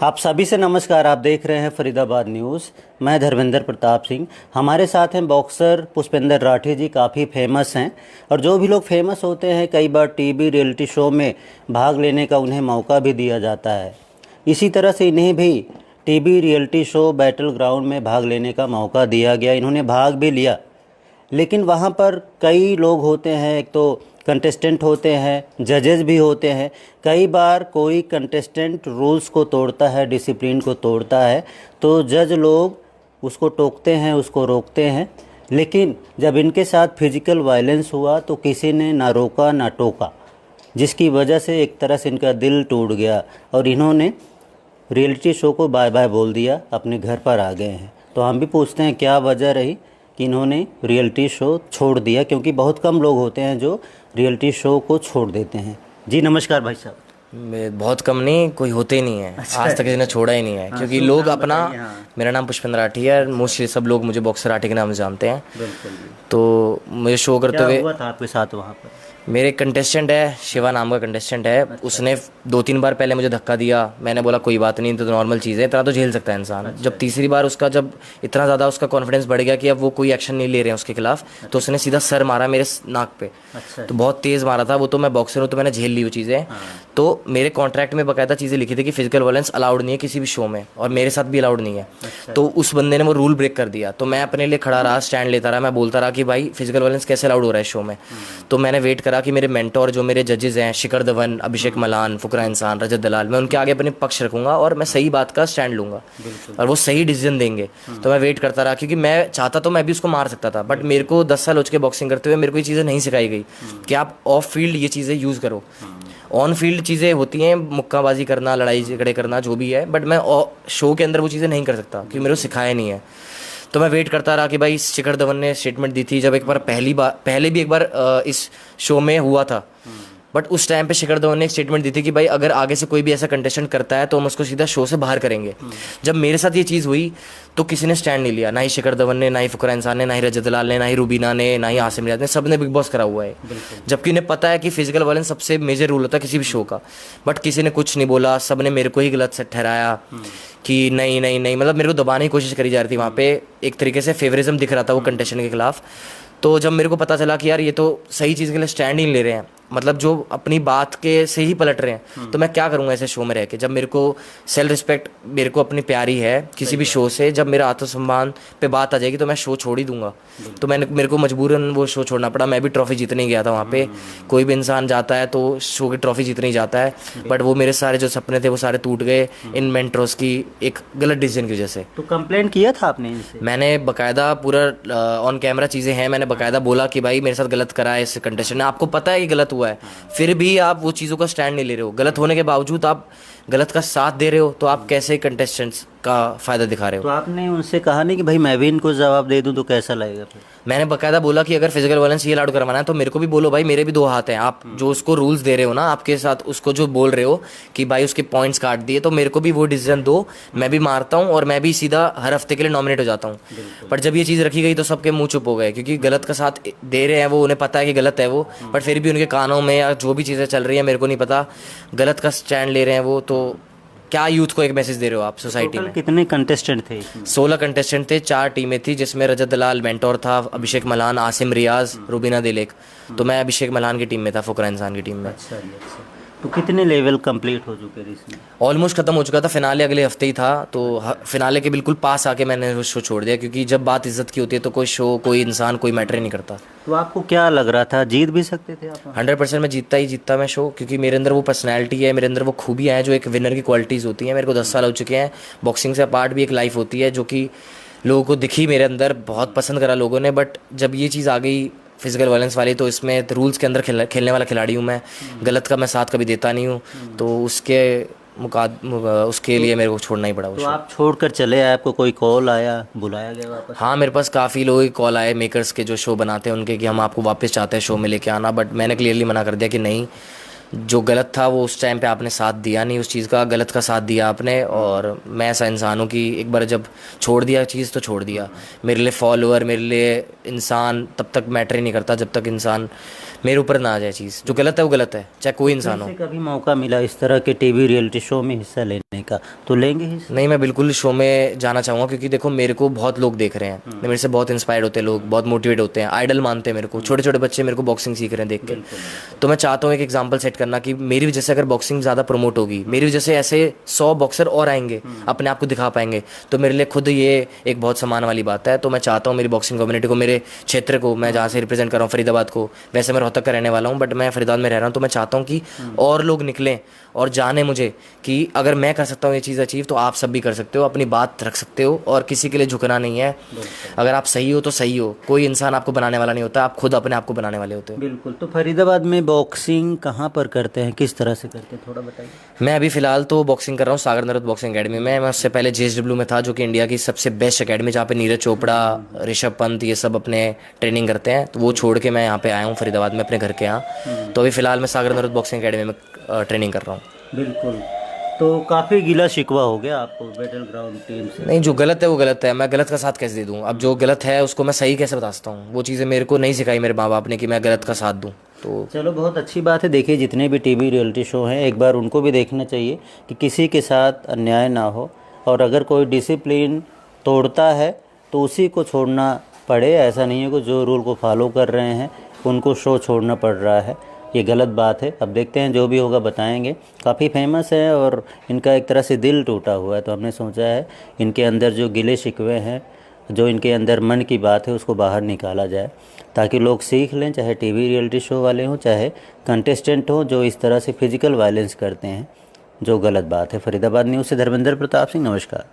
आप सभी से नमस्कार। आप देख रहे हैं फरीदाबाद न्यूज़। मैं धर्मेंद्र प्रताप सिंह। हमारे साथ हैं बॉक्सर पुष्पेंद्र राठी जी, काफ़ी फेमस हैं। और जो भी लोग फेमस होते हैं कई बार टीवी रियलिटी शो में भाग लेने का उन्हें मौका भी दिया जाता है। इसी तरह से इन्हें भी TV reality show battle ground में भाग लेने का मौका दिया गया। इन्होंने भाग भी लिया, लेकिन वहाँ पर कई लोग होते हैं। एक तो कंटेस्टेंट होते हैं, जजेस भी होते हैं। कई बार कोई कंटेस्टेंट रूल्स को तोड़ता है, डिसिप्लिन को तोड़ता है, तो जज लोग उसको टोकते हैं, उसको रोकते हैं। लेकिन जब इनके साथ फिजिकल वायलेंस हुआ तो किसी ने ना रोका ना टोका, जिसकी वजह से एक तरह से इनका दिल टूट गया और इन्होंने रियलिटी शो को बाय बाय बोल दिया, अपने घर पर आ गए हैं। तो हम भी पूछते हैं क्या वजह रही कि इन्होंने रियलिटी शो छोड़ दिया, क्योंकि बहुत कम लोग होते हैं जो रियलिटी शो को छोड़ देते हैं। जी नमस्कार भाई साहब। बहुत कम नहीं, कोई होते ही नहीं है। अच्छा, आज तक किसी ने छोड़ा ही नहीं है। क्योंकि लोग अपना मेरा नाम पुष्पेंद्र राठी है, मोस्टली सब लोग मुझे बॉक्सर राठी के नाम से जानते हैं। बिल्कुल। तो मुझे शो करते हुए हुआ था आपके साथ वहाँ पर? मेरे कंटेस्टेंट है, शिवा नाम का कंटेस्टेंट है। उसने 2-3 बार पहले मुझे धक्का दिया। मैंने बोला कोई बात नहीं, तो नॉर्मल चीज़ है, इतना तो झेल सकता है इंसान। जब तीसरी बार उसका जब इतना ज़्यादा उसका कॉन्फिडेंस बढ़ गया कि अब वो कोई एक्शन नहीं ले रहे हैं उसके खिलाफ, तो उसने सीधा सर मारा मेरे नाक पे। तो बहुत तेज़ मारा था वो। तो मैं बॉक्सर हूँ तो मैंने झेल ली वो चीज़ें। तो मेरे कॉन्ट्रैक्ट में बाकायदा चीज़ें लिखी थी कि फिजिकल वायलेंस अलाउड नहीं है किसी भी शो में, और मेरे साथ भी अलाउड नहीं है। तो उस बंदे ने वो रूल ब्रेक कर दिया। तो मैं अपने लिए खड़ा रहा, स्टैंड लेता रहा, मैं बोलता रहा कि भाई फिजिकल वायलेंस कैसे अलाउड हो रहा है शो में। तो मैंने वेट करा कि मेरे मेंटोर जो मेरे जजेस हैं, शिखर धवन, अभिषेक मलान, फुकरा इंसान, रजत दलाल, मैं उनके आगे अपने पक्ष रखूंगा और मैं सही बात का स्टैंड लूंगा और वो सही डिसीजन देंगे। तो मैं वेट करता रहा, क्योंकि मैं चाहता तो मैं भी उसको मार सकता था, बट मेरे को 10 साल हो चुके बॉक्सिंग करते हुए मेरे को ये चीज़ें नहीं सिखाई गई कि आप ऑफ फील्ड ये चीज़ें यूज़ करो। ऑन फील्ड चीज़ें होती हैं, मुक्काबाजी करना, लड़ाई झगड़े करना, जो भी है, बट मैं शो के अंदर वो चीज़ें नहीं कर सकता क्योंकि मेरे को सिखाया नहीं है। तो मैं वेट करता रहा कि भाई शिखर धवन ने स्टेटमेंट दी थी जब एक बार पहले भी एक बार इस शो में हुआ था, बट उस टाइम पे शिखर धवन ने एक स्टेटमेंट दी थी कि भाई अगर आगे से कोई भी ऐसा कंटेस्टेंट करता है तो हम उसको सीधा शो से बाहर करेंगे। जब मेरे साथ ये चीज़ हुई तो किसी ने स्टैंड नहीं लिया, ना ही शिखर धवन ने, ना ही फुकरा इंसान ने, ना ही रजत दलाल ने, ना ही रूबीना ने, ना ही आसिम रियाज ने। सब ने बिग बॉस करा हुआ है, जबकि उन्हें पता है कि फिजिकल वायलेंस सबसे मेजर रूल होता है किसी भी शो का। बट किसी ने कुछ नहीं बोला, सब ने मेरे को ही गलत से ठहराया कि नहीं नहीं नहीं, मतलब मेरे को दबाने की कोशिश करी जा रही थी। वहाँ पे एक तरीके से फेवरिज्म दिख रहा था वो कंटेस्टेंट के खिलाफ। तो जब मेरे को पता चला कि यार ये तो सही चीज़ के लिए स्टैंड ही नहीं ले रहे हैं, मतलब जो अपनी बात के से ही पलट रहे हैं, तो मैं क्या करूँगा ऐसे शो में रह के। जब मेरे को सेल्फ रिस्पेक्ट मेरे को अपनी प्यारी है किसी भी शो से, जब मेरा आत्मसम्मान पे बात आ जाएगी तो मैं शो छोड़ ही दूंगा। तो मेरे को मजबूरन वो शो छोड़ना पड़ा। मैं भी ट्रॉफी जीतने ही गया था वहाँ पे। कोई भी इंसान जाता है तो शो की ट्रॉफी जीतने ही जाता है, बट वो मेरे सारे जो सपने थे वो सारे टूट गए इन मेंटर्स की एक गलत डिसीजन की वजह से। तो कंप्लेंट किया था आपने इनसे? मैंने बाकायदा पूरा ऑन कैमरा चीज़ें हैं, मैंने बाकायदा बोला कि भाई मेरे साथ गलत करा है इस कंटेस्टेंट ने, आपको पता है कि गलत हुआ है, फिर भी आप वो चीज़ों का स्टैंड नहीं ले रहे हो। गलत होने के बावजूद आप गलत का साथ दे रहे हो, तो आप कैसे कंटेस्टेंट्स का फ़ायदा दिखा रहे हो। तो आपने उनसे कहा नहीं कि भाई मैं भी इनको जवाब दे दूं तो कैसा लगेगा फिर? मैंने बाकायदा बोला कि अगर फिजिकल वायलेंस ये अलाउड करवाना है तो मेरे को भी बोलो भाई, मेरे भी 2 हाथ हैं। आप जो उसको रूल्स दे रहे हो ना, आपके साथ उसको जो बोल रहे हो कि भाई उसके पॉइंट्स काट दिए, तो मेरे को भी वो डिसीजन दो। मैं भी मारता हूँ और मैं भी सीधा हर हफ्ते के लिए नॉमिनेट हो जाता हूँ। बट जब ये चीज़ रखी गई तो सबके मुंह चुप हो गए, क्योंकि गलत का साथ दे रहे हैं वो, उन्हें पता है कि गलत है वो, बट फिर भी उनके कानों में या जो भी चीज़ें चल रही है मेरे को नहीं पता, गलत का स्टैंड ले रहे हैं वो। तो क्या यूथ को एक मैसेज दे रहे हो आप सोसाइटी में? कितने कंटेस्टेंट थे? 16 कंटेस्टेंट थे, 4 टीमें थी, जिसमें रजत दलाल मेंटोर था, अभिषेक मलान, आसिम रियाज, रूबीना दिलेक। तो मैं अभिषेक मलान की टीम में था, फुकरा इंसान की टीम में। अच्छा। तो कितने लेवल कंप्लीट हो चुके हैं इसमें? ऑलमोस्ट खत्म हो चुका था, फिनाले अगले हफ्ते ही था। तो फिनाले के बिल्कुल पास आके मैंने वो शो छोड़ दिया, क्योंकि जब बात इज्जत की होती है तो कोई शो, कोई इंसान, कोई मैटर ही नहीं करता। तो आपको क्या लग रहा था, जीत भी सकते थे आप? 100% मैं जीतता मैं शो, क्योंकि मेरे अंदर वो पर्सनैलिटी है, मेरे अंदर वो खूबियाँ हैं जो एक विनर की क्वालिटीज़ होती हैं। मेरे को 10 साल हो चुके हैं, बॉक्सिंग से अपार्ट भी एक लाइफ होती है जो कि लोगों को दिखी मेरे अंदर, बहुत पसंद करा लोगों ने। बट जब ये चीज़ आ गई फिजिकल वायलेंस वाली, तो इसमें रूल्स के अंदर खेलने वाला खिलाड़ी हूँ मैं, गलत का मैं साथ कभी देता नहीं हूँ, तो उसके लिए मेरे को छोड़ना ही पड़ा। तो आप छोड़कर चले आए, आपको कोई कॉल आया, बुलाया गया वापस? हाँ, मेरे पास काफ़ी लोगों की कॉल आए, मेकर्स के जो शो बनाते हैं उनके, कि हम आपको वापस चाहते हैं शो में लेके आना। बट मैंने क्लियरली मना कर दिया कि नहीं, जो गलत था वो उस टाइम पे आपने साथ दिया नहीं, उस चीज़ का गलत का साथ दिया आपने। और मैं ऐसा इंसान हूँ कि एक बार जब छोड़ दिया चीज़ तो छोड़ दिया। मेरे लिए फॉलोअर, मेरे लिए इंसान तब तक मैटर ही नहीं करता जब तक इंसान मेरे ऊपर ना आ जाए चीज़। जो गलत है वो गलत है, चाहे कोई इंसान हो। वैसे कभी मौका मिला इस तरह के टीवी रियलिटी शो में हिस्सा लेने का तो लेंगे हिस्सा? नहीं, मैं बिल्कुल शो में जाना चाहूँगा, क्योंकि देखो मेरे को बहुत लोग देख रहे हैं, मेरे से बहुत इंस्पायर्ड होते हैं लोग, बहुत मोटिवेट होते हैं, आइडल मानते हैं मेरे को। छोटे छोटे बच्चे मेरे को बॉक्सिंग सीख रहे हैं देख के। तो मैं चाहता हूँ एक एग्जांपल सेट करना कि मेरी वजह से अगर बॉक्सिंग ज़्यादा प्रमोट होगी, मेरी वजह से ऐसे 100 बॉक्सर और आएंगे, अपने आप को दिखा पाएंगे, तो मेरे लिए खुद ये एक बहुत सम्मान वाली बात है। तो मैं चाहता हूँ मेरी बॉक्सिंग कम्युनिटी को, मेरे क्षेत्र को, मैं जहाँ से रिप्रेजेंट कर रहा हूँ फरीदाबाद को, वैसे मैं रोहतक का रहने वाला हूँ बट मैं फरीदाबाद में रह रहा हूँ, तो मैं चाहता हूँ कि और लोग निकलें और जाने मुझे कि अगर मैं कर सकता हूँ ये चीज़ अचीव, तो आप सब भी कर सकते हो, अपनी बात रख सकते हो और किसी के लिए झुकना नहीं है। अगर आप सही हो तो सही हो, कोई इंसान आपको बनाने वाला नहीं होता, आप खुद अपने आप को बनाने वाले होते हो। बिल्कुल। तो फरीदाबाद में बॉक्सिंग कहाँ पर करते हैं, किस तरह से करते हैं, थोड़ा बताइए। मैं अभी फिलहाल तो बॉक्सिंग कर रहा हूँ सागर नरत बॉक्सिंग एकेडमी में। मैं उससे पहले JSW में था, जो कि इंडिया की सबसे बेस्ट एकेडमी, जहाँ पे नीरज चोपड़ा, ऋषभ पंत ये सब अपने ट्रेनिंग करते हैं। तो वो छोड़ के मैं यहाँ पे आया हूँ फरीदाबाद में अपने घर के यहाँ। तो अभी फिलहाल मैं सागर नरत बॉक्सिंग एकेडमी में ट्रेनिंग कर रहा हूँ। बिल्कुल। तो काफ़ी गिला शिकवा हो गया आपको बैटल ग्राउंड टीम से? नहीं, जो गलत है वो गलत है, मैं गलत का साथ कैसे दे दूँ? अब जो गलत है उसको मैं सही कैसे बता सकता हूँ? वो चीज़ें मेरे को नहीं सिखाई मेरे माँ बाप ने कि मैं गलत का साथ दूँ। तो चलो, बहुत अच्छी बात है। देखिए, जितने भी टीवी रियलिटी शो हैं एक बार उनको भी देखना चाहिए कि किसी के साथ अन्याय ना हो, और अगर कोई डिसिप्लिन तोड़ता है तो उसी को छोड़ना पड़े। ऐसा नहीं है कि जो रूल को फॉलो कर रहे हैं उनको शो छोड़ना पड़ रहा है, ये गलत बात है। अब देखते हैं, जो भी होगा बताएंगे। काफ़ी फेमस है और इनका एक तरह से दिल टूटा हुआ है, तो हमने सोचा है इनके अंदर जो गिले शिकवे हैं, जो इनके अंदर मन की बात है, उसको बाहर निकाला जाए ताकि लोग सीख लें, चाहे टीवी रियलिटी शो वाले हों, चाहे कंटेस्टेंट हों जो इस तरह से फिजिकल वायलेंस करते हैं, जो गलत बात है। फरीदाबाद न्यूज़ से धर्मेंद्र प्रताप सिंह, नमस्कार।